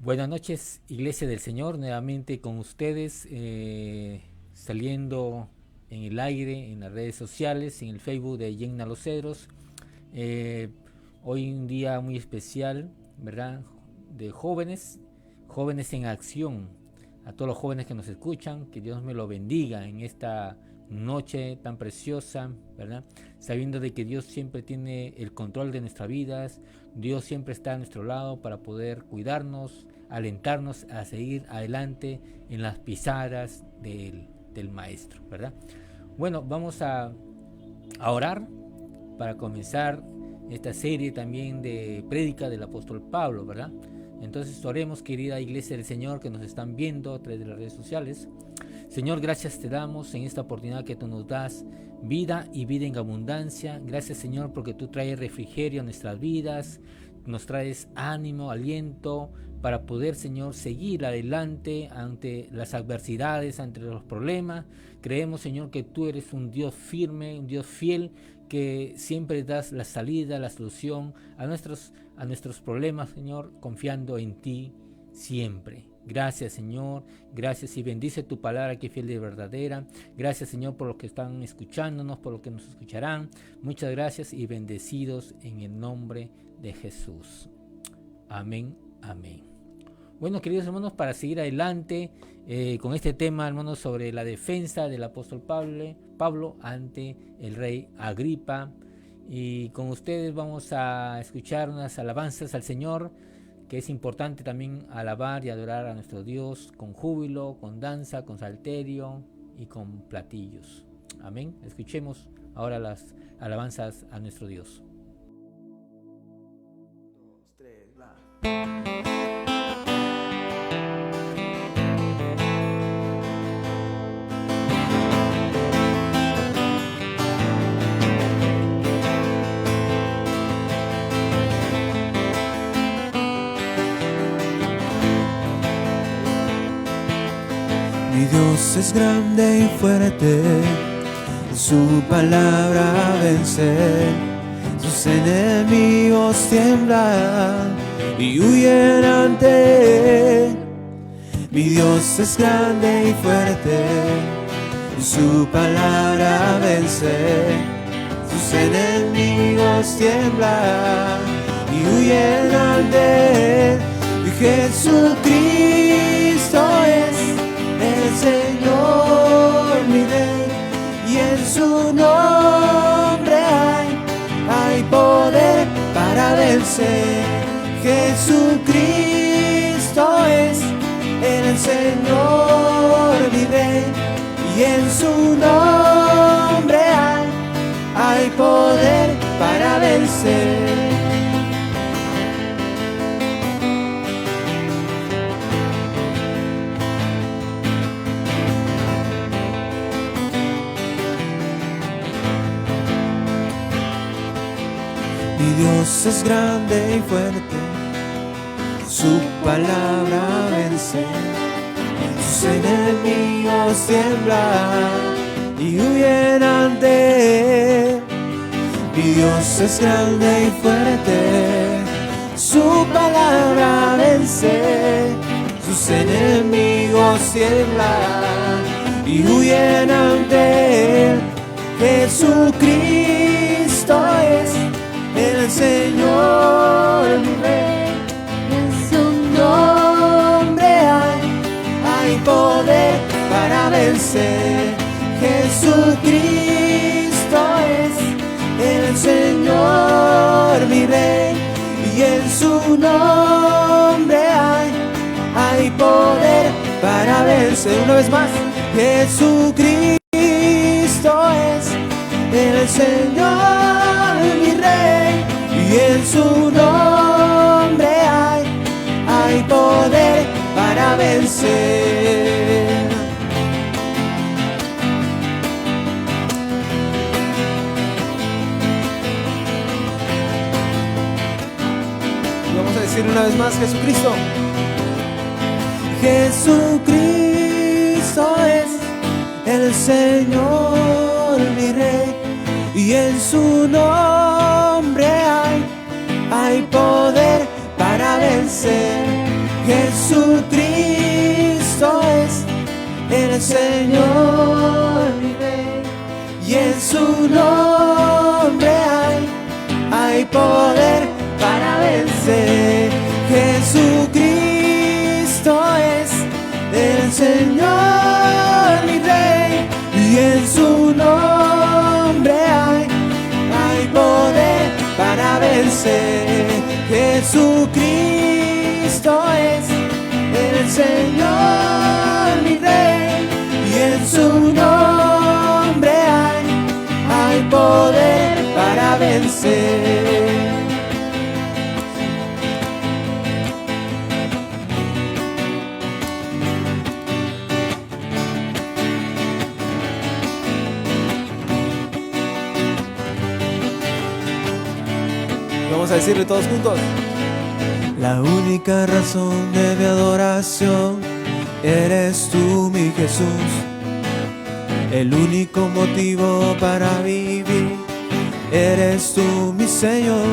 Buenas noches, Iglesia del Señor, nuevamente con ustedes, saliendo en el aire, en las redes sociales, en el Facebook de Yenna Los Cedros. Hoy un día muy especial, ¿verdad? De jóvenes en acción. A todos los jóvenes que nos escuchan, que Dios me lo bendiga en esta noche tan preciosa, ¿verdad? Sabiendo de que Dios siempre tiene el control de nuestras vidas, Dios siempre está a nuestro lado para poder cuidarnos, alentarnos a seguir adelante en las pisadas del Maestro, ¿verdad? Bueno, vamos a orar para comenzar esta serie también de prédica del apóstol Pablo, ¿verdad? Entonces oremos, querida Iglesia del Señor que nos están viendo a través de las redes sociales. Señor, gracias te damos en esta oportunidad que tú nos das, vida y vida en abundancia. Gracias, Señor, porque tú traes refrigerio a nuestras vidas, nos traes ánimo, aliento para poder, Señor, seguir adelante ante las adversidades, ante los problemas. Creemos, Señor, que tú eres un Dios firme, un Dios fiel, que siempre das la salida, la solución a nuestros problemas, Señor, confiando en ti siempre. Gracias, Señor, gracias y bendice tu palabra que es fiel y verdadera. Gracias, Señor, por los que están escuchándonos, por los que nos escucharán. Muchas gracias y bendecidos en el nombre de Jesús. Amén, amén. Bueno, queridos hermanos, para seguir adelante con este tema, hermanos, sobre la defensa del apóstol Pablo ante el rey Agripa. Y con ustedes vamos a escuchar unas alabanzas al Señor, que es importante también alabar y adorar a nuestro Dios con júbilo, con danza, con salterio y con platillos. Amén. Escuchemos ahora las alabanzas a nuestro Dios. 2, 3, va. Mi Dios es grande y fuerte, su palabra vence. Sus enemigos tiemblan y huyen ante él. Mi Dios es grande y fuerte, su palabra vence. Sus enemigos tiemblan y huyen ante él. Y Jesucristo es el Señor, mi Rey, y en su nombre hay poder para vencer. Jesucristo es el Señor, mi Rey, y en su nombre hay poder para vencer. Mi Dios es grande y fuerte, su palabra vence. Sus enemigos tiemblan y huyen ante él. Mi Dios es grande y fuerte, su palabra vence. Sus enemigos tiemblan y huyen ante él. Jesucristo es el Señor, mi Rey, en su nombre hay poder para vencer. Jesucristo es el Señor, mi Rey, y en su nombre hay poder para vencer. Una vez más, Jesucristo es el Señor, mi Rey, y en su nombre hay poder para vencer. Vamos a decir una vez más, Jesucristo. Jesucristo es el Señor, mi Rey, y en su nombre hay poder para vencer. Jesucristo el Señor mi Rey, y en su nombre hay poder para vencer. Jesucristo es el Señor mi Rey, y en su nombre hay poder para vencer. Jesucristo es el Señor mi Rey, y en su nombre hay poder para vencer. Vamos a decirle todos juntos. La única razón de mi adoración eres tú, mi Jesús. El único motivo para vivir eres tú, mi Señor.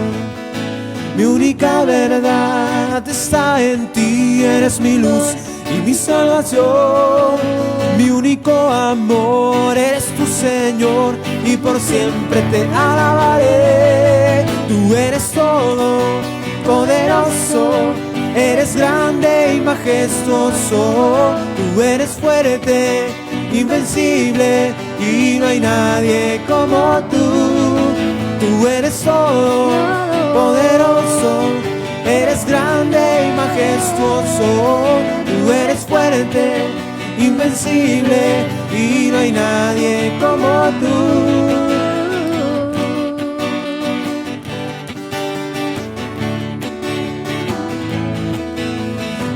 Mi única verdad está en ti, eres mi luz y mi salvación. Mi único amor eres tu Señor, y por siempre te alabaré. Tú eres todo poderoso, eres grande y majestuoso. Tú eres fuerte, invencible, y no hay nadie como tú. Tú eres todo poderoso, eres grande y majestuoso. Tú eres fuerte, invencible, y no hay nadie como tú.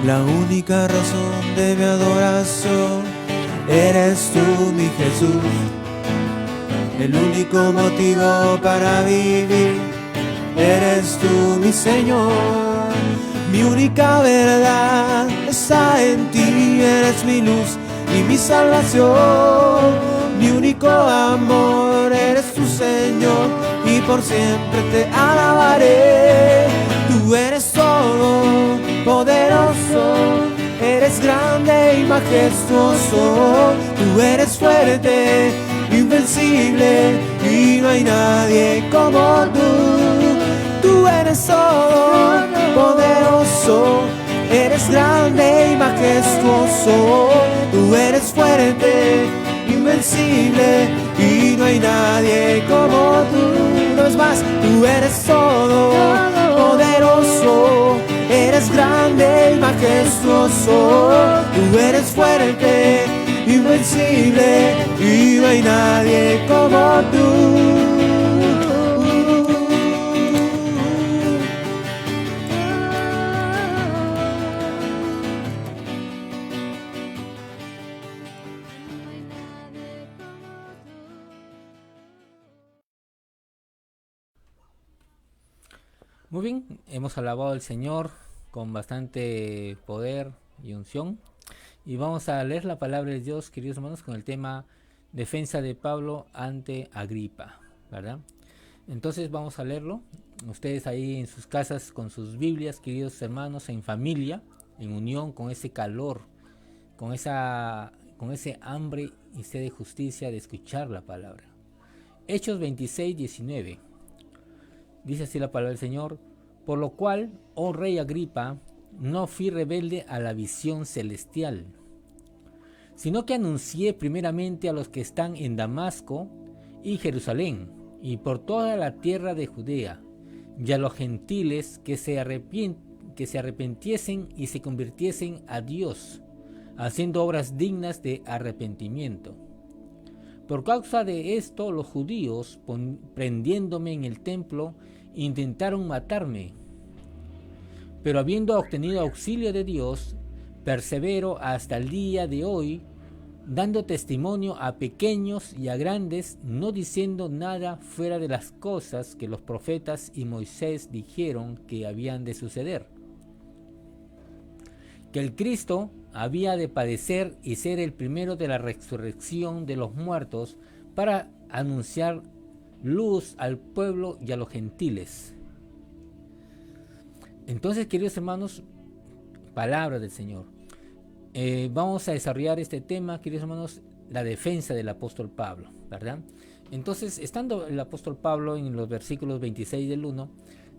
La única razón de mi adoración eres tú, mi Jesús. El único motivo para vivir eres tú, mi Señor. Mi única verdad está en ti, eres mi luz y mi salvación. Mi único amor eres tu Señor, y por siempre te alabaré. Tú eres todo poderoso, eres grande y majestuoso. Tú eres fuerte, invencible, y no hay nadie como tú. Tú eres todo poderoso, eres grande y majestuoso. Tú eres fuerte, invencible, y no hay nadie como tú. Una vez más, tú eres todo poderoso, eres grande y majestuoso. Tú eres fuerte, invencible, y no hay nadie como tú. Muy bien, hemos alabado al Señor con bastante poder y unción, y vamos a leer la palabra de Dios, queridos hermanos, con el tema defensa de Pablo ante Agripa, ¿verdad? Entonces vamos a leerlo, ustedes ahí en sus casas con sus Biblias, queridos hermanos, en familia, en unión, con ese calor, con ese hambre y sed de justicia de escuchar la palabra. Hechos 26:19. Dice así la palabra del Señor: por lo cual, oh rey Agripa, no fui rebelde a la visión celestial, sino que anuncié primeramente a los que están en Damasco y Jerusalén, y por toda la tierra de Judea, y a los gentiles que se arrepintiesen y se convirtiesen a Dios, haciendo obras dignas de arrepentimiento. Por causa de esto, los judíos, prendiéndome en el templo, intentaron matarme. Pero habiendo obtenido auxilio de Dios, persevero hasta el día de hoy, dando testimonio a pequeños y a grandes, no diciendo nada fuera de las cosas que los profetas y Moisés dijeron que habían de suceder. Que el Cristo había de padecer y ser el primero de la resurrección de los muertos, para anunciar luz al pueblo y a los gentiles. Entonces, queridos hermanos, palabra del Señor. vamos a desarrollar este tema, queridos hermanos, la defensa del apóstol Pablo, ¿verdad? Entonces, estando el apóstol Pablo en los versículos 26 del 1,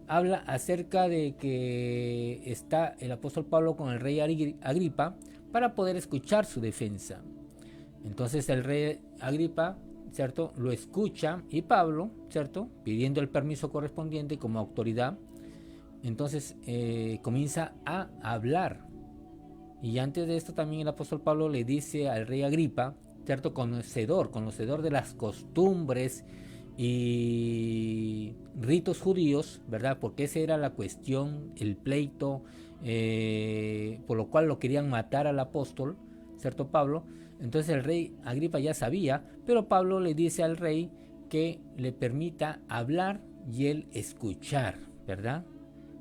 habla acerca de que está el apóstol Pablo con el rey Agripa para poder escuchar su defensa. Entonces el rey Agripa, ¿cierto?, lo escucha, y Pablo, ¿cierto?, pidiendo el permiso correspondiente como autoridad, entonces comienza a hablar. Y antes de esto también el apóstol Pablo le dice al rey Agripa, ¿cierto?, conocedor de las costumbres y ritos judíos, ¿verdad? Porque esa era la cuestión, el pleito, por lo cual lo querían matar al apóstol, ¿cierto, Pablo? Entonces el rey Agripa ya sabía, pero Pablo le dice al rey que le permita hablar y él escuchar, ¿verdad?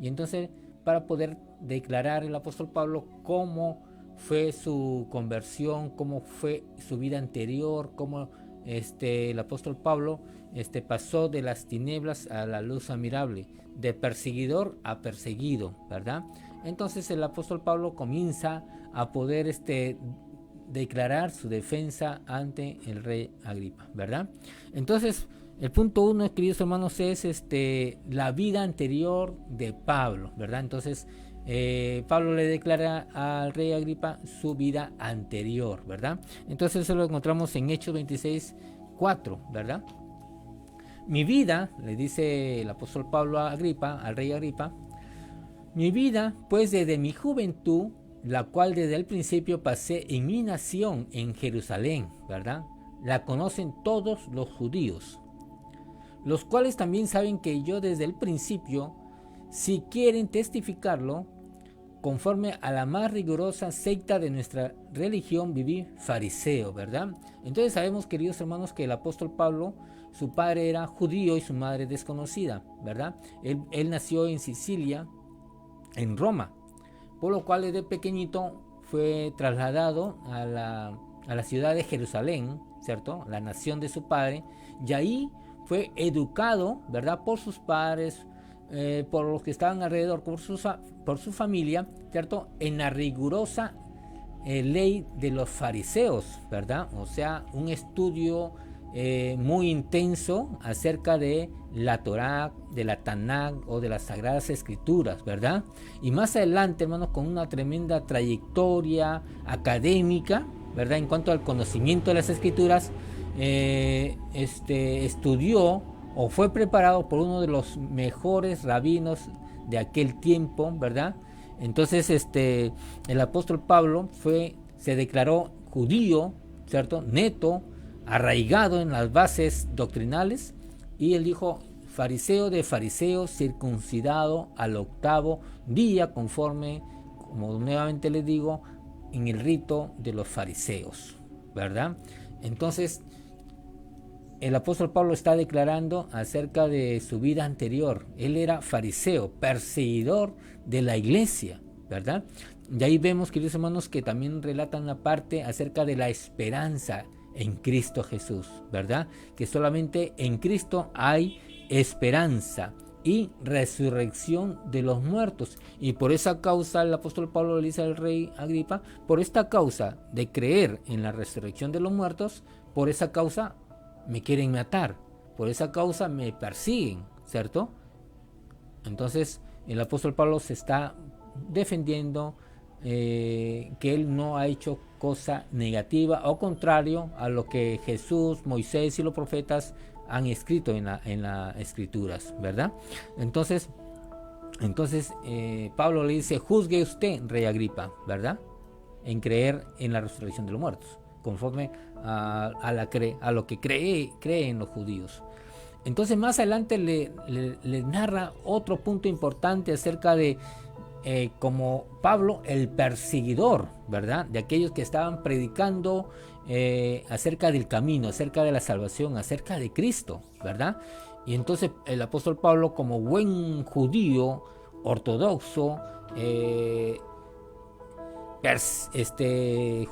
Y entonces, para poder declarar el apóstol Pablo cómo fue su conversión, cómo fue su vida anterior, cómo el apóstol Pablo pasó de las tinieblas a la luz admirable, de perseguidor a perseguido, ¿verdad? Entonces el apóstol Pablo comienza a poder declarar su defensa ante el rey Agripa, ¿verdad? Entonces, el punto 1, queridos hermanos, es la vida anterior de Pablo, ¿verdad? Entonces, Pablo le declara al rey Agripa su vida anterior, ¿verdad? Entonces, eso lo encontramos en Hechos 26:4, ¿verdad? Mi vida, le dice el apóstol Pablo a Agripa, al rey Agripa, mi vida, pues desde mi juventud, la cual desde el principio pasé en mi nación, en Jerusalén, ¿verdad? La conocen todos los judíos, los cuales también saben que yo desde el principio, si quieren testificarlo, conforme a la más rigurosa secta de nuestra religión, viví fariseo, ¿verdad? Entonces sabemos, queridos hermanos, que el apóstol Pablo, su padre era judío y su madre desconocida, ¿verdad? Él nació en Sicilia, en Roma, por lo cual desde pequeñito fue trasladado a la ciudad de Jerusalén, ¿cierto?, la nación de su padre, y ahí fue educado, ¿verdad?, por sus padres, por los que estaban alrededor, por su familia, ¿cierto?, en la rigurosa ley de los fariseos, ¿verdad? O sea, un estudio muy intenso acerca de la Torá, de la Tanaj o de las Sagradas Escrituras, ¿verdad? Y más adelante, hermanos, con una tremenda trayectoria académica, ¿verdad?, en cuanto al conocimiento de las Escrituras, estudió o fue preparado por uno de los mejores rabinos de aquel tiempo, ¿verdad? Entonces el apóstol Pablo se declaró judío, ¿cierto?, neto, arraigado en las bases doctrinales, y él dijo: fariseo de fariseos, circuncidado al 8º día, conforme, como nuevamente les digo, en el rito de los fariseos, ¿verdad? Entonces el apóstol Pablo está declarando acerca de su vida anterior. Él era fariseo, perseguidor de la iglesia, ¿verdad? Y ahí vemos, queridos hermanos, que también relatan una parte acerca de la esperanza en Cristo Jesús, ¿verdad? Que solamente en Cristo hay esperanza y resurrección de los muertos. Y por esa causa el apóstol Pablo le dice al rey Agripa: por esta causa de creer en la resurrección de los muertos, por esa causa me quieren matar, por esa causa me persiguen, ¿cierto? Entonces el apóstol Pablo se está defendiendo que él no ha hecho cosa negativa o contrario a lo que Jesús, Moisés y los profetas han escrito en las escrituras, ¿verdad? Entonces Pablo le dice: juzgue usted, rey Agripa, ¿verdad?, en creer en la resurrección de los muertos, conforme a lo que creen los judíos. Entonces más adelante le narra otro punto importante acerca de como Pablo, el perseguidor, ¿verdad?, de aquellos que estaban predicando acerca del camino, acerca de la salvación, acerca de Cristo, ¿verdad? Y entonces el apóstol Pablo, como buen judío ortodoxo,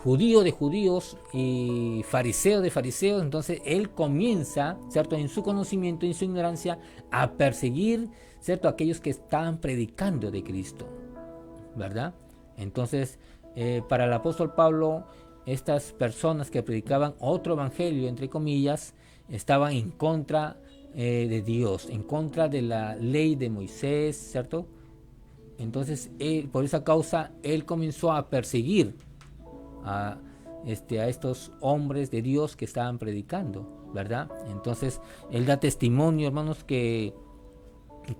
judío de judíos y fariseo de fariseos, entonces él comienza, ¿cierto?, en su conocimiento, en su ignorancia, a perseguir, ¿cierto?, aquellos que estaban predicando de Cristo, ¿verdad? Entonces para el apóstol Pablo, estas personas que predicaban otro evangelio, entre comillas, estaban en contra de Dios, en contra de la ley de Moisés, ¿cierto? Entonces, por esa causa, él comenzó a perseguir a estos hombres de Dios que estaban predicando, ¿verdad? Entonces, él da testimonio, hermanos, que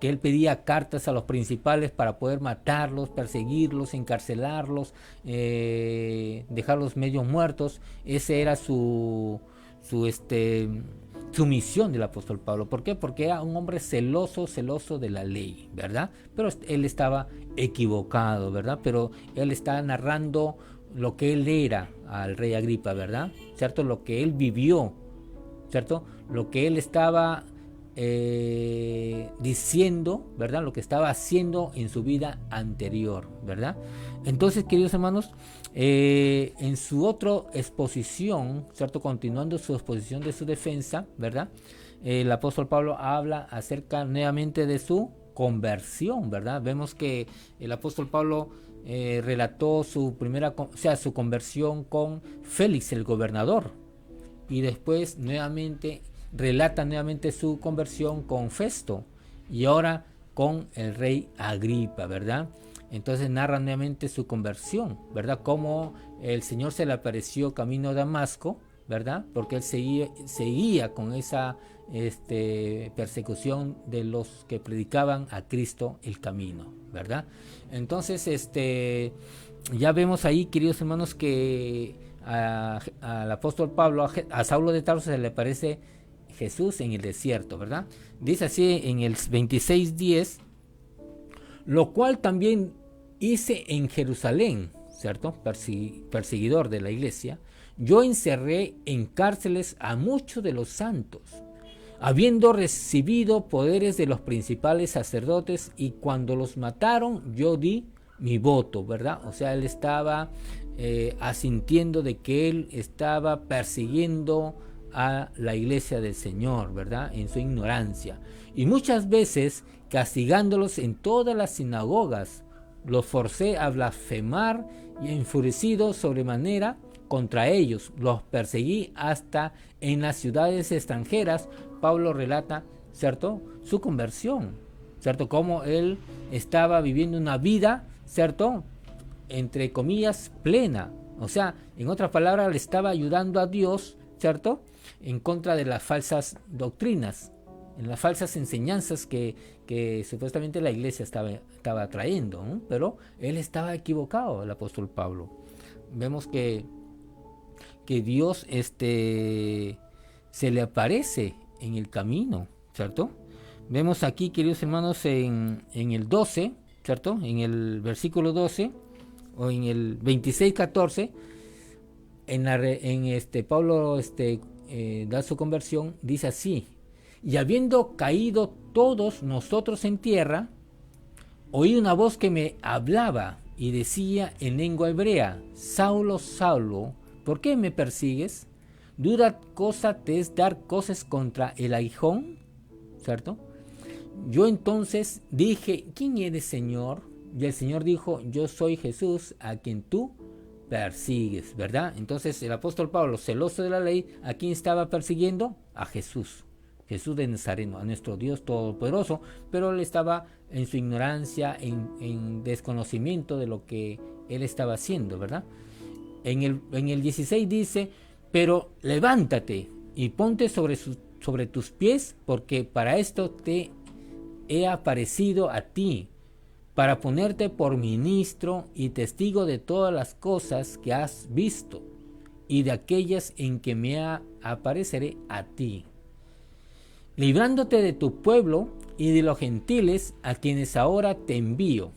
él pedía cartas a los principales para poder matarlos, perseguirlos, encarcelarlos, dejarlos medio muertos. Esa era su misión del apóstol Pablo. ¿Por qué? Porque era un hombre celoso de la ley, ¿verdad? Pero él estaba equivocado, ¿verdad? Pero él está narrando lo que él era al rey Agripa, ¿verdad? ¿Cierto? Lo que él vivió, ¿cierto? Lo que él estaba diciendo, ¿verdad? Lo que estaba haciendo en su vida anterior, ¿verdad? Entonces, queridos hermanos, en su otra exposición, ¿cierto? Continuando su exposición de su defensa, ¿verdad? El apóstol Pablo habla acerca nuevamente de su conversión, ¿verdad? Vemos que el apóstol Pablo relató su conversión con Félix el gobernador, y después relata nuevamente su conversión con Festo, y ahora con el rey Agripa, ¿verdad? Entonces narra nuevamente su conversión, ¿verdad? Cómo el Señor se le apareció camino a Damasco, ¿verdad? Porque él seguía con esa persecución de los que predicaban a Cristo el camino, ¿verdad? Entonces, ya vemos ahí, queridos hermanos, que al apóstol Pablo, a Saulo de Tarso se le aparece Jesús en el desierto, ¿verdad? Dice así en el 26:10, lo cual también hice en Jerusalén, ¿cierto? Perseguidor de la iglesia. Yo encerré en cárceles a muchos de los santos, habiendo recibido poderes de los principales sacerdotes, y cuando los mataron yo di mi voto, ¿verdad? O sea, él estaba asintiendo de que él estaba persiguiendo a la iglesia del Señor, ¿verdad? En su ignorancia. Y muchas veces, castigándolos en todas las sinagogas, los forcé a blasfemar, y enfurecido sobremanera contra ellos, los perseguí hasta en las ciudades extranjeras. Pablo relata, ¿cierto?, su conversión, ¿cierto?, cómo él estaba viviendo una vida, ¿cierto?, entre comillas, plena. O sea, en otras palabras, le estaba ayudando a Dios, ¿cierto?, en contra de las falsas doctrinas, en las falsas enseñanzas que supuestamente la iglesia estaba trayendo, ¿no? Pero él estaba equivocado, el apóstol Pablo. Vemos que Dios se le aparece en el camino, ¿cierto? Vemos aquí, queridos hermanos, en el 12, ¿cierto?, en el versículo 12, o en el 26:14, Pablo da su conversión, dice así: y habiendo caído todos nosotros en tierra, oí una voz que me hablaba y decía en lengua hebrea: Saulo, Saulo, ¿por qué me persigues? ¿Dura cosa te es dar cosas contra el aguijón? ¿Cierto? Yo entonces dije: ¿quién eres, Señor? Y el Señor dijo: yo soy Jesús, a quien tú persigues, ¿verdad? Entonces el apóstol Pablo, celoso de la ley, ¿a quién estaba persiguiendo? A Jesús de Nazareno, a nuestro Dios todopoderoso, pero él estaba en su ignorancia, en desconocimiento de lo que él estaba haciendo, ¿verdad? En el 16 dice: pero levántate y ponte sobre tus pies, porque para esto te he aparecido a ti, para ponerte por ministro y testigo de todas las cosas que has visto, y de aquellas en que me apareceré a ti, librándote de tu pueblo y de los gentiles, a quienes ahora te envío,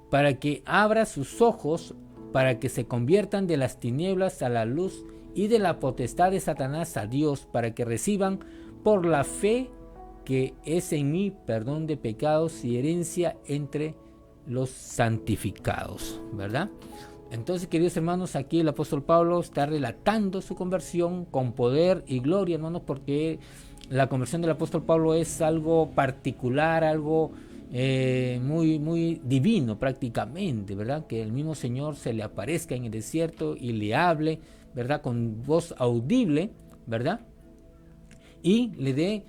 para que abras sus ojos, para que se conviertan de las tinieblas a la luz, y de la potestad de Satanás a Dios, para que reciban por la fe que es en mí perdón de pecados y herencia entre los santificados, ¿verdad? Entonces, queridos hermanos, aquí el apóstol Pablo está relatando su conversión con poder y gloria, hermanos, porque la conversión del apóstol Pablo es algo particular, algo muy divino prácticamente, ¿verdad? Que el mismo Señor se le aparezca en el desierto y le hable, ¿verdad? Con voz audible, ¿verdad? Y le dé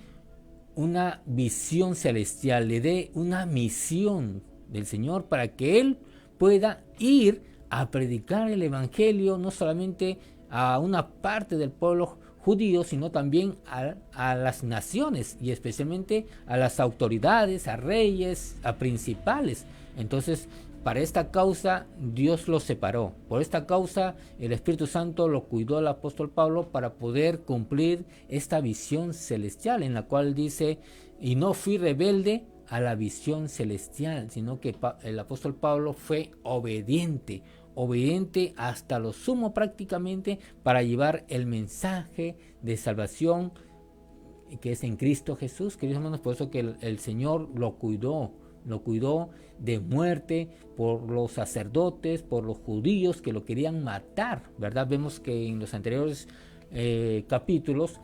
una visión celestial, le dé una misión del Señor para que Él pueda ir a predicar el Evangelio no solamente a una parte del pueblo judío, sino también a las naciones y especialmente a las autoridades, a reyes, a principales. Entonces, para esta causa Dios lo separó. Por esta causa el Espíritu Santo lo cuidó al apóstol Pablo para poder cumplir esta visión celestial, en la cual dice: y no fui rebelde a la visión celestial, sino que el apóstol Pablo fue obediente hasta lo sumo prácticamente para llevar el mensaje de salvación que es en Cristo Jesús. Queridos hermanos, por eso que el Señor lo cuidó de muerte por los sacerdotes, por los judíos que lo querían matar, ¿verdad? Vemos que en los anteriores capítulos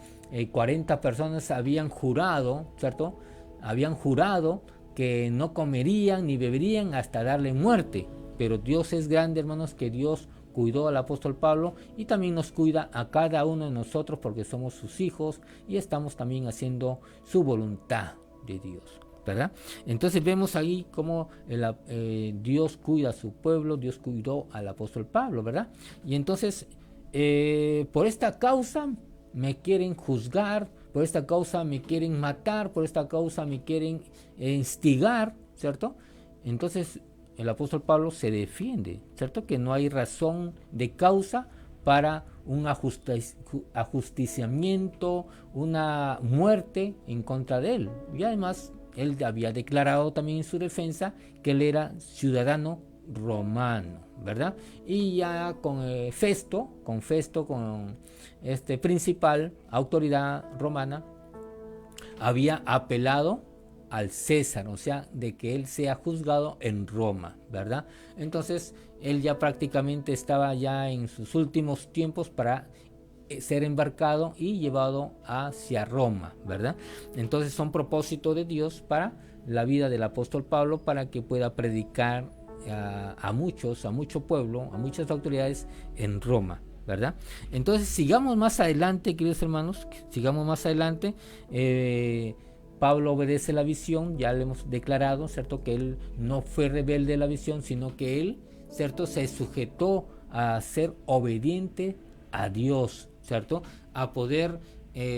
40 personas habían jurado, ¿cierto? Habían jurado que no comerían ni beberían hasta darle muerte. Pero Dios es grande, hermanos, que Dios cuidó al apóstol Pablo y también nos cuida a cada uno de nosotros porque somos sus hijos y estamos también haciendo su voluntad de Dios, ¿verdad? Entonces vemos ahí cómo Dios cuida a su pueblo, Dios cuidó al apóstol Pablo, ¿verdad? Y entonces por esta causa me quieren juzgar, por esta causa me quieren matar, por esta causa me quieren instigar, ¿cierto? Entonces el apóstol Pablo se defiende, ¿cierto? Que no hay razón de causa para un ajusticiamiento, una muerte en contra de él. Y además, él había declarado también en su defensa que él era ciudadano romano, ¿verdad? Y ya con Festo, con este principal autoridad romana, había apelado al César, o sea, de que él sea juzgado en Roma, ¿verdad? Entonces, él ya prácticamente estaba ya en sus últimos tiempos para ser embarcado y llevado hacia Roma, ¿verdad? Entonces, son propósitos de Dios para la vida del apóstol Pablo, para que pueda predicar a mucho pueblo, a muchas autoridades en Roma, ¿verdad? Entonces, sigamos más adelante, queridos hermanos, sigamos más adelante. Pablo obedece la visión, ya le hemos declarado, ¿cierto? Que él no fue rebelde a la visión, sino que él, ¿cierto? Se sujetó a ser obediente a Dios, ¿cierto? A poder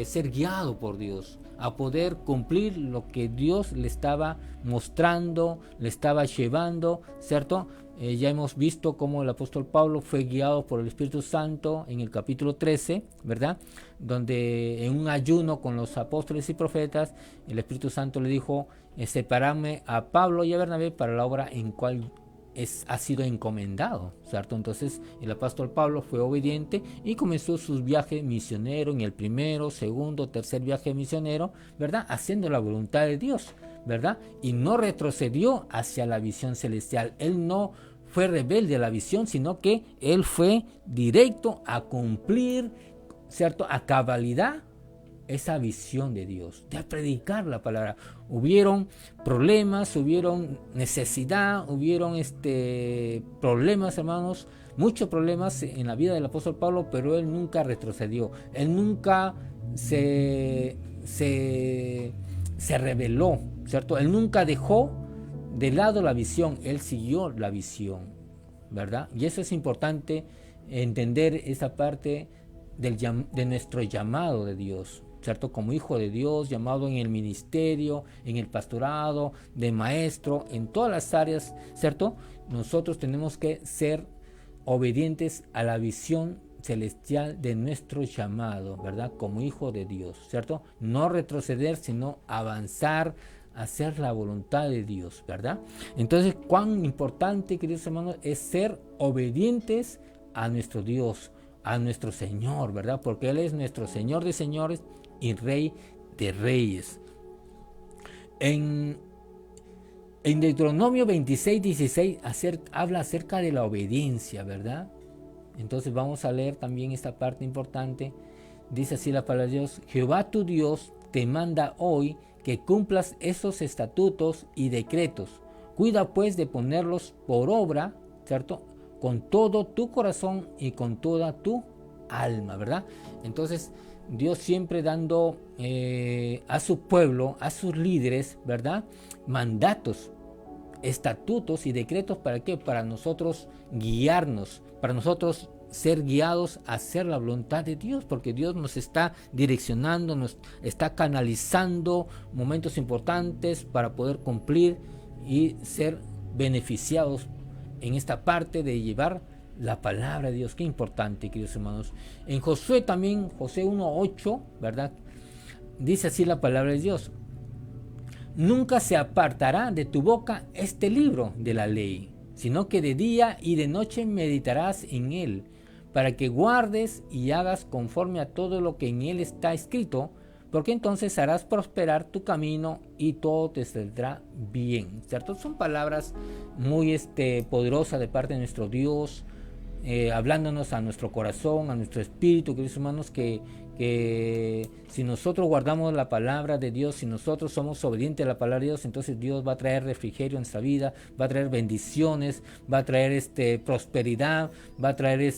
ser guiado por Dios, a poder cumplir lo que Dios le estaba mostrando, le estaba llevando, ¿cierto? Ya hemos visto cómo el apóstol Pablo fue guiado por el Espíritu Santo en el capítulo 13, ¿verdad? Donde en un ayuno con los apóstoles y profetas, el Espíritu Santo le dijo: separarme a Pablo y a Bernabé para la obra en cual ha sido encomendado, ¿cierto? Entonces el apóstol Pablo fue obediente y comenzó sus viajes misioneros en el primero, segundo, tercer viaje misionero, ¿verdad? Haciendo la voluntad de Dios, ¿verdad? Y no retrocedió hacia la visión celestial. Él no fue rebelde a la visión, sino que él fue directo a cumplir, ¿cierto? A cabalidad esa visión de Dios, de predicar la palabra. Hubieron problemas, hubieron necesidad, hubieron problemas, hermanos, muchos problemas en la vida del apóstol Pablo, pero él nunca retrocedió, él nunca se rebeló, ¿cierto? Él nunca dejó de lado la visión, él siguió la visión, ¿verdad? Y eso es importante, entender esa parte de nuestro llamado de Dios, ¿cierto? Como hijo de Dios, llamado en el ministerio, en el pastorado, de maestro, en todas las áreas, ¿cierto? Nosotros tenemos que ser obedientes a la visión celestial de nuestro llamado, ¿verdad? Como hijo de Dios, ¿cierto? No retroceder, sino avanzar, hacer la voluntad de Dios, ¿verdad? Entonces, cuán importante, queridos hermanos, es ser obedientes a nuestro Dios, a nuestro Señor, ¿verdad? Porque Él es nuestro Señor de señores y Rey de reyes. En Deuteronomio 26:16 habla acerca de la obediencia, ¿verdad? Entonces vamos a leer también esta parte importante. Dice así la palabra de Dios: Jehová tu Dios te manda hoy que cumplas esos estatutos y decretos. Cuida pues de ponerlos por obra, ¿cierto? Con todo tu corazón y con toda tu alma, ¿verdad? Entonces, Dios siempre dando a su pueblo, a sus líderes, ¿verdad? Mandatos, estatutos y decretos, ¿para qué? Para nosotros guiarnos, para nosotros ser guiados a hacer la voluntad de Dios, porque Dios nos está direccionando, nos está canalizando momentos importantes para poder cumplir y ser beneficiados en esta parte de llevar la palabra de Dios. Qué importante, queridos hermanos. En Josué también, Josué 1:8, ¿verdad? Dice así la palabra de Dios: nunca se apartará de tu boca este libro de la ley, sino que de día y de noche meditarás en él, para que guardes y hagas conforme a todo lo que en él está escrito, porque entonces harás prosperar tu camino y todo te saldrá bien, ¿cierto? Son palabras muy poderosas de parte de nuestro Dios, hablándonos a nuestro corazón, a nuestro espíritu, queridos hermanos, que si nosotros guardamos la palabra de Dios, si nosotros somos obedientes a la palabra de Dios, entonces Dios va a traer refrigerio en nuestra vida, va a traer bendiciones, va a traer prosperidad, va a traer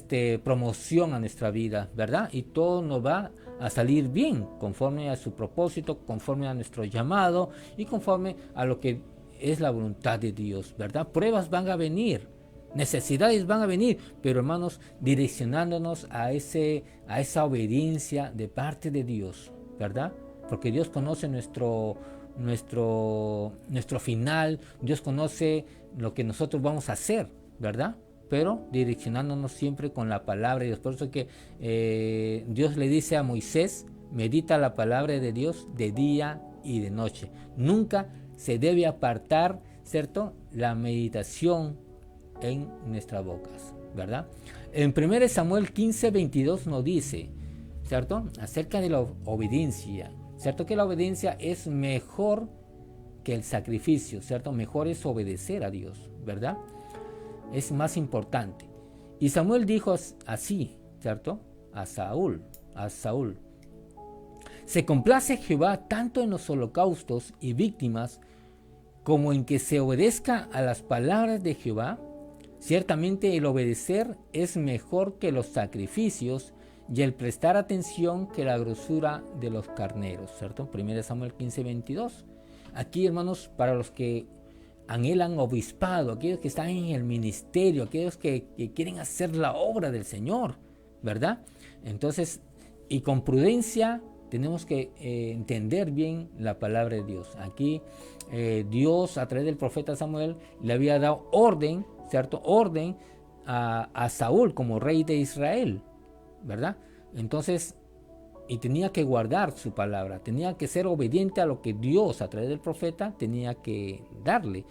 promoción a nuestra vida, ¿verdad? Y todo nos va a salir bien, conforme a su propósito, conforme a nuestro llamado y conforme a lo que es la voluntad de Dios, ¿verdad? Pruebas van a venir, necesidades van a venir, pero hermanos, direccionándonos a esa obediencia de parte de Dios, ¿verdad? Porque Dios conoce nuestro final, Dios conoce lo que nosotros vamos a hacer, ¿verdad? Pero direccionándonos siempre con la palabra de Dios. Por eso que Dios le dice a Moisés: medita la palabra de Dios de día y de noche. Nunca se debe apartar, ¿cierto?, la meditación en nuestras bocas, ¿verdad? En 1 Samuel 15:22 nos dice, ¿cierto?, acerca de la obediencia, ¿cierto?, que la obediencia es mejor que el sacrificio, ¿cierto? Mejor es obedecer a Dios, ¿verdad? Es más importante. Y Samuel dijo así, ¿cierto?, a Saúl: se complace Jehová tanto en los holocaustos y víctimas como en que se obedezca a las palabras de Jehová. Ciertamente el obedecer es mejor que los sacrificios y el prestar atención que la grosura de los carneros, ¿cierto? 1 Samuel 15:22. Aquí, hermanos, para los que anhelan obispado, aquellos que están en el ministerio, aquellos que quieren hacer la obra del Señor, ¿verdad? Entonces, y con prudencia tenemos que entender bien la palabra de Dios. Aquí Dios, a través del profeta Samuel, le había dado orden, ¿cierto? Orden a Saúl como rey de Israel, ¿verdad? Entonces, y tenía que guardar su palabra, tenía que ser obediente a lo que Dios, a través del profeta, tenía que darle.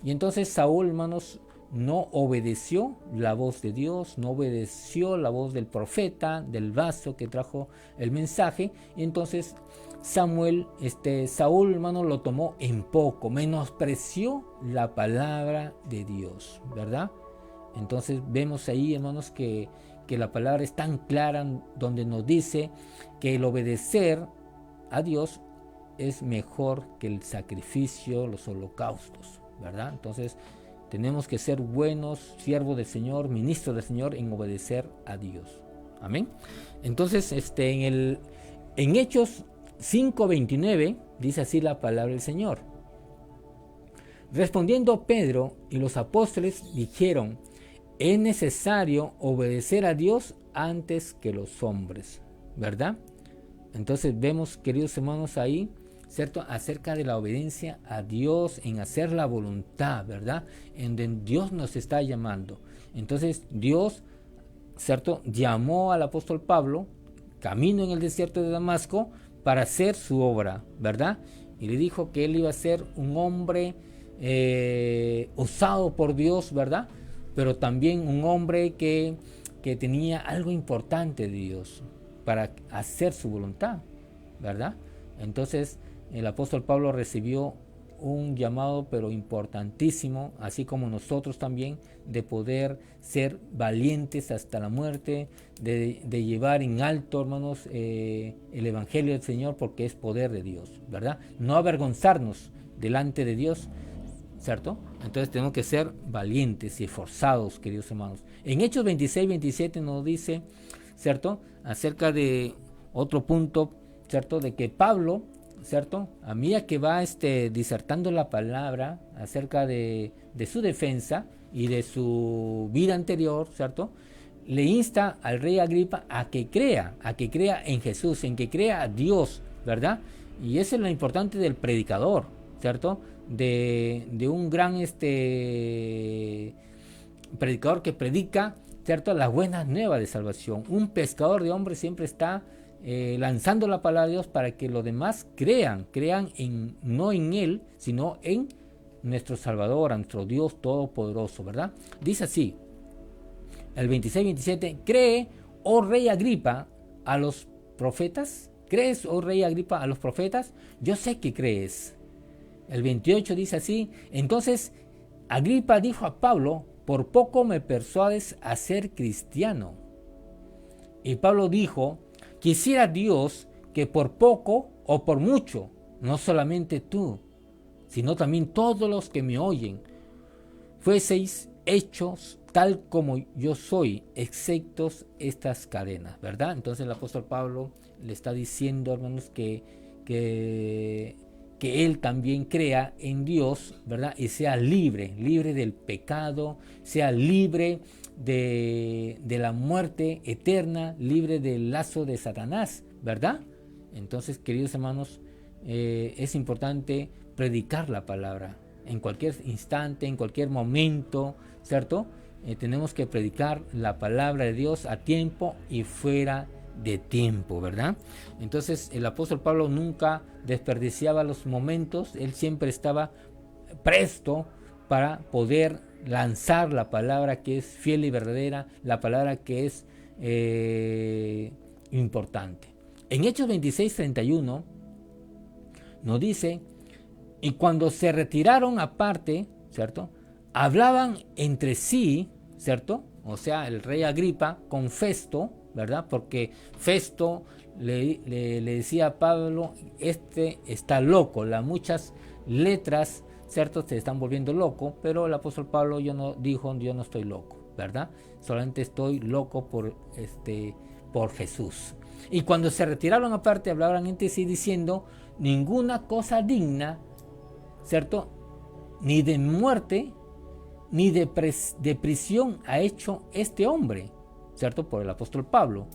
Y entonces Saúl, hermanos, no obedeció la voz de Dios, no obedeció la voz del profeta, del vaso que trajo el mensaje. Y entonces Saúl, hermano, lo tomó en poco, menospreció la palabra de Dios, ¿verdad? Entonces vemos ahí, hermanos, que la palabra es tan clara, donde nos dice que el obedecer a Dios es mejor que el sacrificio, los holocaustos, ¿verdad? Entonces tenemos que ser buenos siervos del Señor, ministros del Señor, en obedecer a Dios. Amén. Entonces, en Hechos 5:29 dice así la palabra del Señor: respondiendo Pedro y los apóstoles dijeron: es necesario obedecer a Dios antes que los hombres, ¿verdad? Entonces vemos, queridos hermanos, ahí, ¿cierto?, acerca de la obediencia a Dios, en hacer la voluntad, ¿verdad?, en donde Dios nos está llamando. Entonces Dios, ¿cierto?, llamó al apóstol Pablo, camino en el desierto de Damasco, para hacer su obra, ¿verdad? Y le dijo que él iba a ser un hombre usado por Dios, ¿verdad?, pero también un hombre que tenía algo importante de Dios para hacer su voluntad, ¿verdad? Entonces el apóstol Pablo recibió un llamado pero importantísimo, así como nosotros también, de poder ser valientes hasta la muerte, de llevar en alto, hermanos, el Evangelio del Señor, porque es poder de Dios, ¿verdad? No avergonzarnos delante de Dios, ¿cierto? Entonces tenemos que ser valientes y esforzados, queridos hermanos. En Hechos 26-27 nos dice, ¿cierto?, acerca de otro punto, ¿cierto?, de que Pablo, ¿cierto?, a medida que va disertando la palabra acerca de su defensa y de su vida anterior, ¿cierto?, le insta al rey Agripa a que crea en Jesús, en que crea a Dios, ¿verdad? Y eso es lo importante del predicador, ¿cierto?, de un gran predicador que predica, ¿cierto?, las buenas nuevas de salvación. Un pescador de hombres siempre está lanzando la palabra de Dios para que los demás crean no en Él, sino en nuestro Salvador, a nuestro Dios Todopoderoso, ¿verdad? Dice así, el 26-27, ¿cree, oh rey Agripa, a los profetas? ¿Crees, oh rey Agripa, a los profetas? Yo sé que crees. El 28 dice así, entonces Agripa dijo a Pablo, por poco me persuades a ser cristiano. Y Pablo dijo, quisiera Dios que por poco o por mucho, no solamente tú, sino también todos los que me oyen, fueseis hechos tal como yo soy, exceptos estas cadenas, ¿verdad? Entonces el apóstol Pablo le está diciendo, hermanos, que él también crea en Dios, ¿verdad? Y sea libre del pecado, sea libre de la muerte eterna, libre del lazo de Satanás, ¿verdad? Entonces, queridos hermanos, es importante predicar la palabra en cualquier instante, en cualquier momento, ¿cierto? Tenemos que predicar la palabra de Dios a tiempo y fuera de tiempo, ¿verdad? Entonces el apóstol Pablo nunca desperdiciaba los momentos, él siempre estaba presto para poder lanzar la palabra que es fiel y verdadera, la palabra que es importante. En Hechos 26-31 nos dice, y cuando se retiraron aparte, ¿cierto?, hablaban entre sí, ¿cierto?, o sea, el rey Agripa con Festo, ¿verdad? Porque Festo le decía a Pablo, está loco, las muchas letras, ¿cierto?, se están volviendo loco, pero el apóstol Pablo dijo, yo no estoy loco, ¿verdad? Solamente estoy loco por Jesús. Y cuando se retiraron aparte, hablaban entre sí diciendo, ninguna cosa digna, ¿cierto?, ni de muerte, ni de prisión ha hecho este hombre, ¿cierto?, por el apóstol Pablo.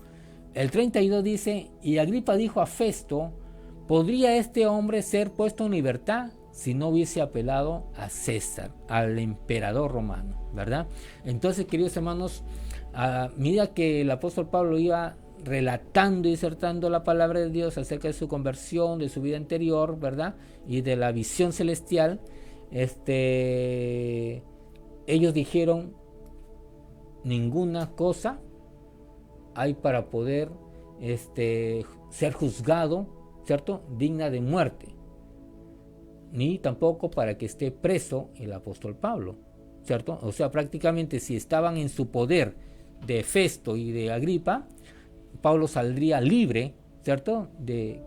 El 32 dice, y Agripa dijo a Festo, ¿podría este hombre ser puesto en libertad si no hubiese apelado a César, al emperador romano, ¿verdad? Entonces, queridos hermanos, a medida que el apóstol Pablo iba relatando y disertando la palabra de Dios acerca de su conversión, de su vida anterior, ¿verdad?, y de la visión celestial, ellos dijeron, ninguna cosa hay para poder ser juzgado, ¿cierto?, digna de muerte, ni tampoco para que esté preso el apóstol Pablo, ¿cierto? O sea, prácticamente si estaban en su poder de Festo y de Agripa, Pablo saldría libre, ¿cierto?,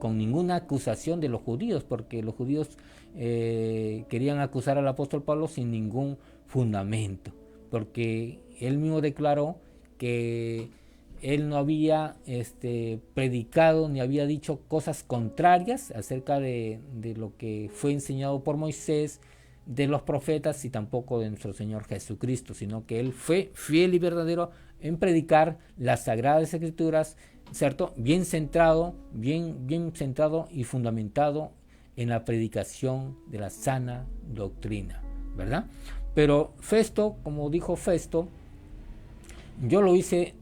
con ninguna acusación de los judíos, porque los judíos querían acusar al apóstol Pablo sin ningún fundamento, porque él mismo declaró que él no había predicado ni había dicho cosas contrarias acerca de lo que fue enseñado por Moisés, de los profetas y tampoco de nuestro Señor Jesucristo, sino que él fue fiel y verdadero en predicar las Sagradas Escrituras, ¿cierto?, bien centrado y fundamentado en la predicación de la sana doctrina, ¿verdad? Pero Festo, como dijo Festo, yo lo hice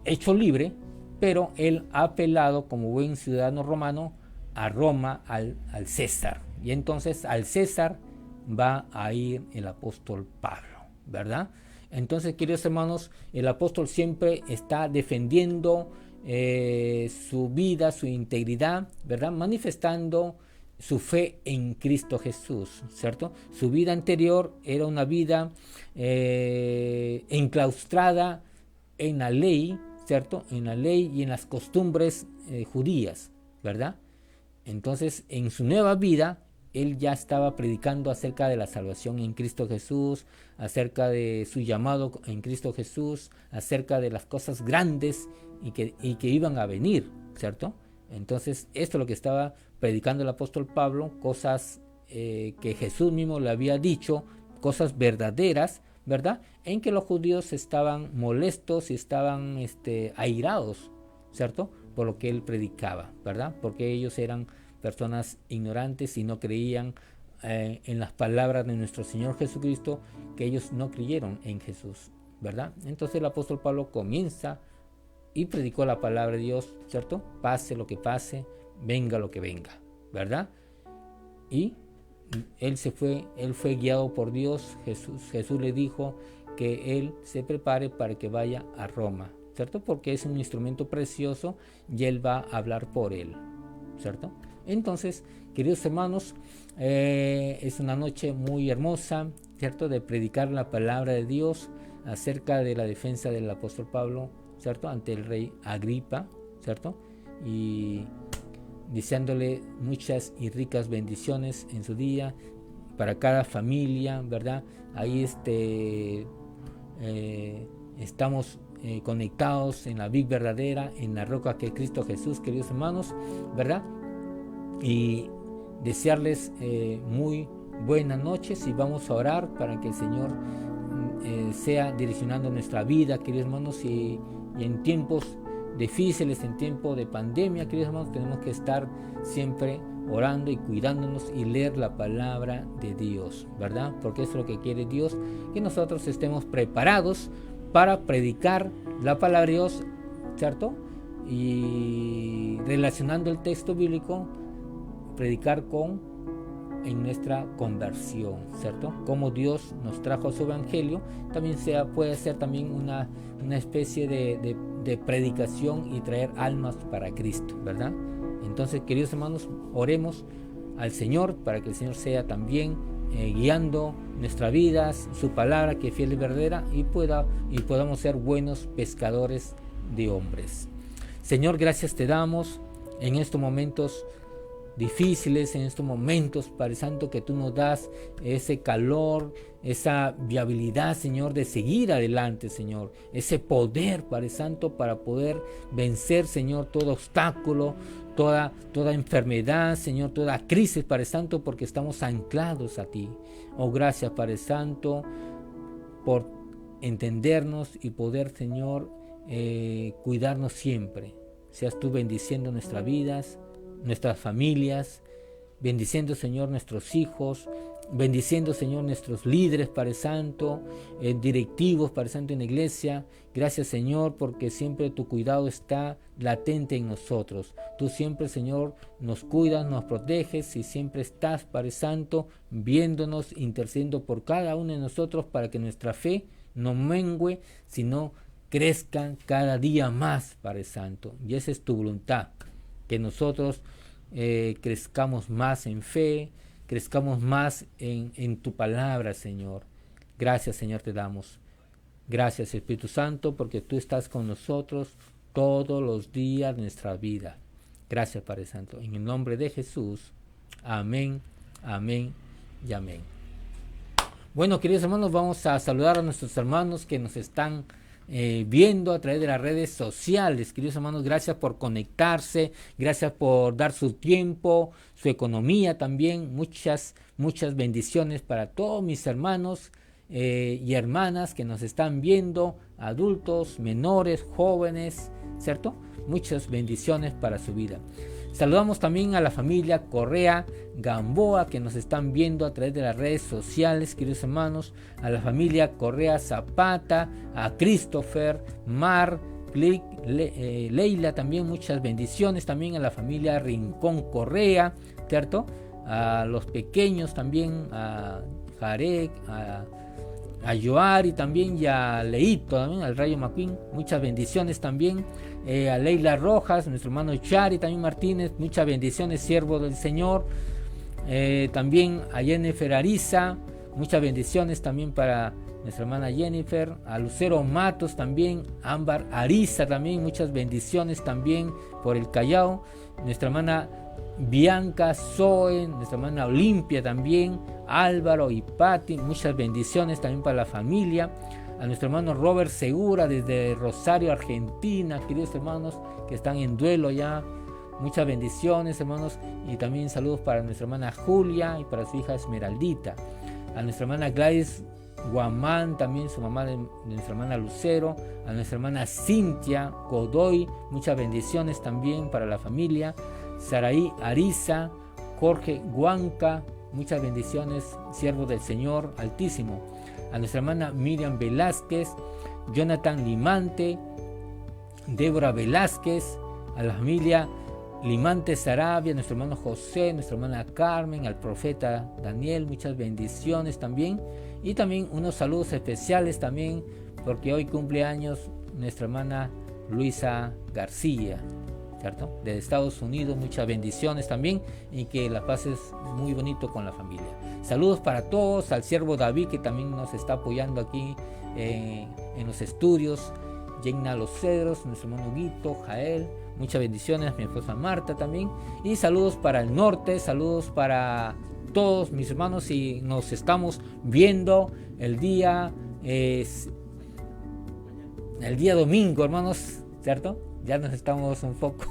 hecho libre, pero él ha apelado como buen ciudadano romano a Roma, al César, y entonces al César va a ir el apóstol Pablo, ¿verdad? Entonces, queridos hermanos, el apóstol siempre está defendiendo su vida, su integridad, ¿verdad?, manifestando su fe en Cristo Jesús, ¿cierto? Su vida anterior era una vida enclaustrada en la ley, ¿cierto? En la ley y en las costumbres judías, ¿verdad? Entonces, en su nueva vida, él ya estaba predicando acerca de la salvación en Cristo Jesús, acerca de su llamado en Cristo Jesús, acerca de las cosas grandes y que iban a venir, ¿cierto? Entonces, esto es lo que estaba predicando el apóstol Pablo, cosas que Jesús mismo le había dicho, cosas verdaderas, ¿verdad? En que los judíos estaban molestos y estaban airados, ¿cierto? Por lo que él predicaba, ¿verdad? Porque ellos eran personas ignorantes y no creían en las palabras de nuestro Señor Jesucristo, que ellos no creyeron en Jesús, ¿verdad? Entonces el apóstol Pablo comienza y predicó la palabra de Dios, ¿cierto? Pase lo que pase, venga lo que venga, ¿verdad? Y él fue guiado por Dios. Jesús le dijo que él se prepare para que vaya a Roma, ¿cierto? Porque es un instrumento precioso y él va a hablar por él, ¿cierto? Entonces, queridos hermanos, es una noche muy hermosa, ¿cierto? De predicar la palabra de Dios acerca de la defensa del apóstol Pablo, ¿cierto? Ante el rey Agripa, ¿cierto? Y deseándole muchas y ricas bendiciones en su día para cada familia, ¿verdad? Ahí estamos conectados en la vid verdadera, en la roca que es Cristo Jesús, queridos hermanos, ¿verdad? Y desearles muy buenas noches, y vamos a orar para que el Señor sea direccionando nuestra vida, queridos hermanos, y en tiempos difíciles, en tiempo de pandemia, queridos hermanos, tenemos que estar siempre orando y cuidándonos y leer la palabra de Dios, ¿verdad? Porque eso es lo que quiere Dios, que nosotros estemos preparados para predicar la palabra de Dios, ¿cierto? Y relacionando el texto bíblico, predicar en nuestra conversión, ¿cierto? Como Dios nos trajo su evangelio, también puede ser también una especie de predicación y traer almas para Cristo, ¿verdad? Entonces, queridos hermanos, oremos al Señor para que el Señor sea también guiando nuestras vidas, su palabra que es fiel y verdadera, y podamos ser buenos pescadores de hombres. Señor, gracias te damos en estos momentos difíciles, en estos momentos, Padre Santo, que tú nos das ese calor, esa viabilidad, Señor, de seguir adelante, Señor, ese poder, Padre Santo, para poder vencer, Señor, todo obstáculo, toda enfermedad, Señor, toda crisis, Padre Santo, porque estamos anclados a ti. Oh, gracias, Padre Santo, por entendernos y poder, Señor, cuidarnos siempre. Seas tú bendiciendo nuestras vidas, nuestras familias, bendiciendo, Señor, nuestros hijos, bendiciendo, Señor, nuestros líderes, Padre Santo, directivos, Padre Santo, en la iglesia. Gracias, Señor, porque siempre tu cuidado está latente en nosotros. Tú siempre, Señor, nos cuidas, nos proteges y siempre estás, Padre Santo, viéndonos, intercediendo por cada uno de nosotros para que nuestra fe no mengue, sino crezca cada día más, Padre Santo. Y esa es tu voluntad, que nosotros crezcamos más en fe, crezcamos más en tu palabra, Señor. Gracias, Señor, te damos. Gracias, Espíritu Santo, porque tú estás con nosotros todos los días de nuestra vida. Gracias, Padre Santo. En el nombre de Jesús. Amén, amén y amén. Bueno, queridos hermanos, vamos a saludar a nuestros hermanos que nos están viendo a través de las redes sociales. Queridos hermanos, gracias por conectarse, gracias por dar su tiempo, su economía también. Muchas bendiciones para todos mis hermanos y hermanas que nos están viendo, adultos, menores, jóvenes, ¿cierto? Muchas bendiciones para su vida. Saludamos también a la familia Correa Gamboa que nos están viendo a través de las redes sociales, queridos hermanos, a la familia Correa Zapata, a Christopher, Mar, Leila, también muchas bendiciones, también a la familia Rincón Correa, ¿cierto? A los pequeños también, a Jarek, a Joari también, y a Leito también, al Rayo McQueen, muchas bendiciones también. A Leila Rojas, nuestro hermano Chari también Martínez, muchas bendiciones, siervo del Señor. También a Jennifer Ariza, muchas bendiciones también para nuestra hermana Jennifer. A Lucero Matos también, Ámbar Ariza también, muchas bendiciones también por el Callao. Nuestra hermana Bianca Zoe, nuestra hermana Olimpia también, Álvaro y Patti, muchas bendiciones también para la familia. A nuestro hermano Robert Segura desde Rosario, Argentina, queridos hermanos que están en duelo ya, muchas bendiciones, hermanos, y también saludos para nuestra hermana Julia y para su hija Esmeraldita. A nuestra hermana Gladys Guamán, también su mamá de nuestra hermana Lucero. A nuestra hermana Cintia Godoy, muchas bendiciones también para la familia. Saraí Ariza, Jorge Huanca, muchas bendiciones, siervo del Señor Altísimo. A nuestra hermana Miriam Velázquez, Jonathan Limante, Débora Velázquez, a la familia Limante Sarabia, nuestro hermano José, nuestra hermana Carmen, al profeta Daniel, muchas bendiciones también. Y también unos saludos especiales también, porque hoy cumple años nuestra hermana Luisa García, ¿cierto? De Estados Unidos, muchas bendiciones también, y que la pases muy bonito con la familia. Saludos para todos, al siervo David, que también nos está apoyando aquí en los estudios, Yenna Los Cedros, nuestro hermano Guito, Jael, muchas bendiciones, mi esposa Marta también, y saludos para el norte, saludos para todos mis hermanos, y nos estamos viendo el día domingo, hermanos, ¿cierto? Ya nos estamos un poco.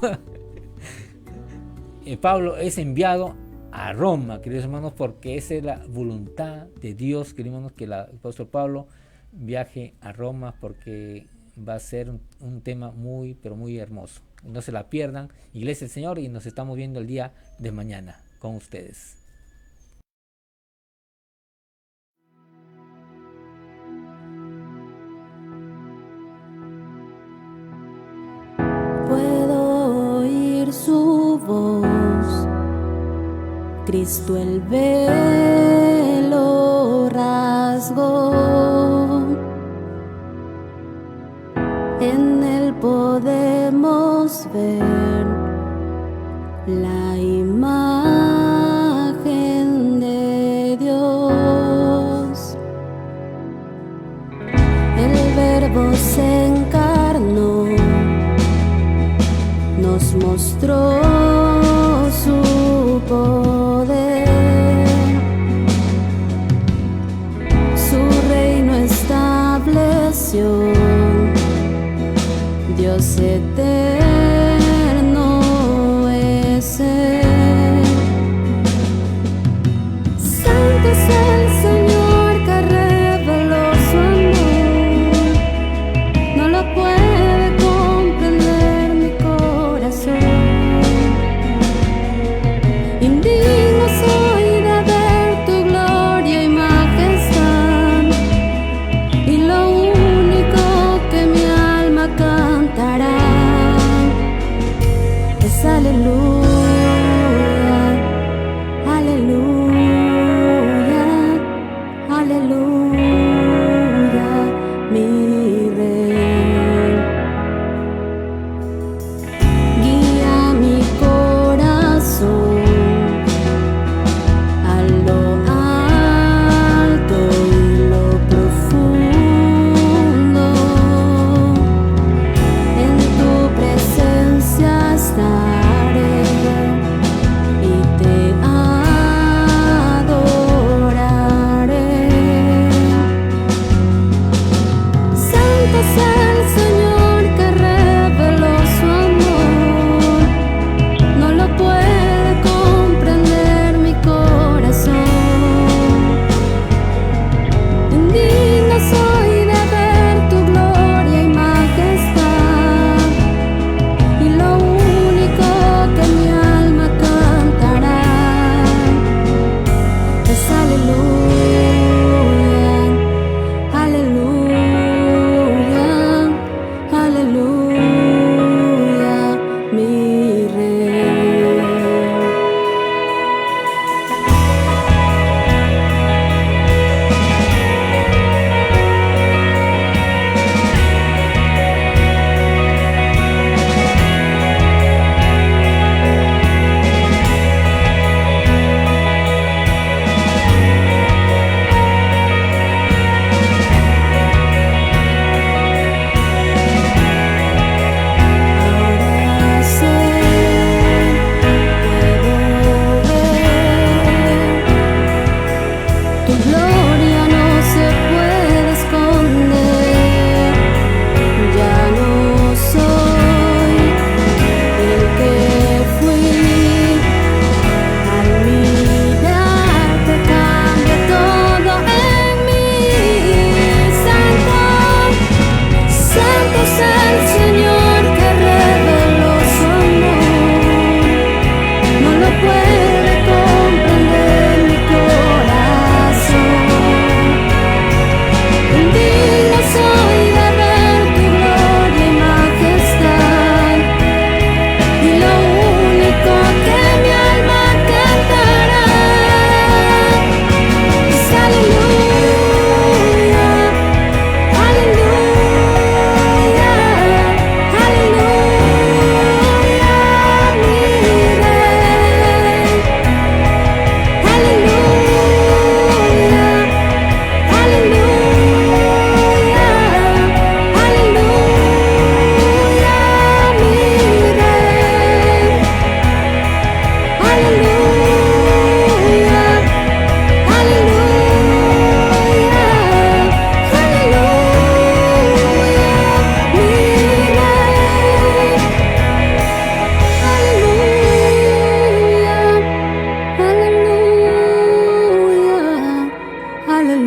Pablo es enviado a Roma, queridos hermanos, porque esa es la voluntad de Dios, queridos hermanos, que el apóstol Pablo viaje a Roma, porque va a ser un tema muy, pero muy hermoso. No se la pierdan, Iglesia del Señor, y nos estamos viendo el día de mañana con ustedes. Puedo oír su voz, Cristo el velo rasgó, en él podemos ver la imagen de Dios. El Verbo se encarnó, nos mostró su poder, su reino estableció, Dios eterno es Él. Santo es el Señor que reveló su amor, no lo puede comprender mi corazón. Indigno soy de ver tu gloria y majestad, y lo único que mi alma cantará es aleluya, aleluya.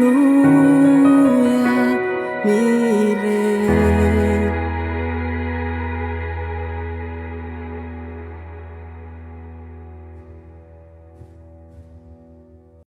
Aleluya, mi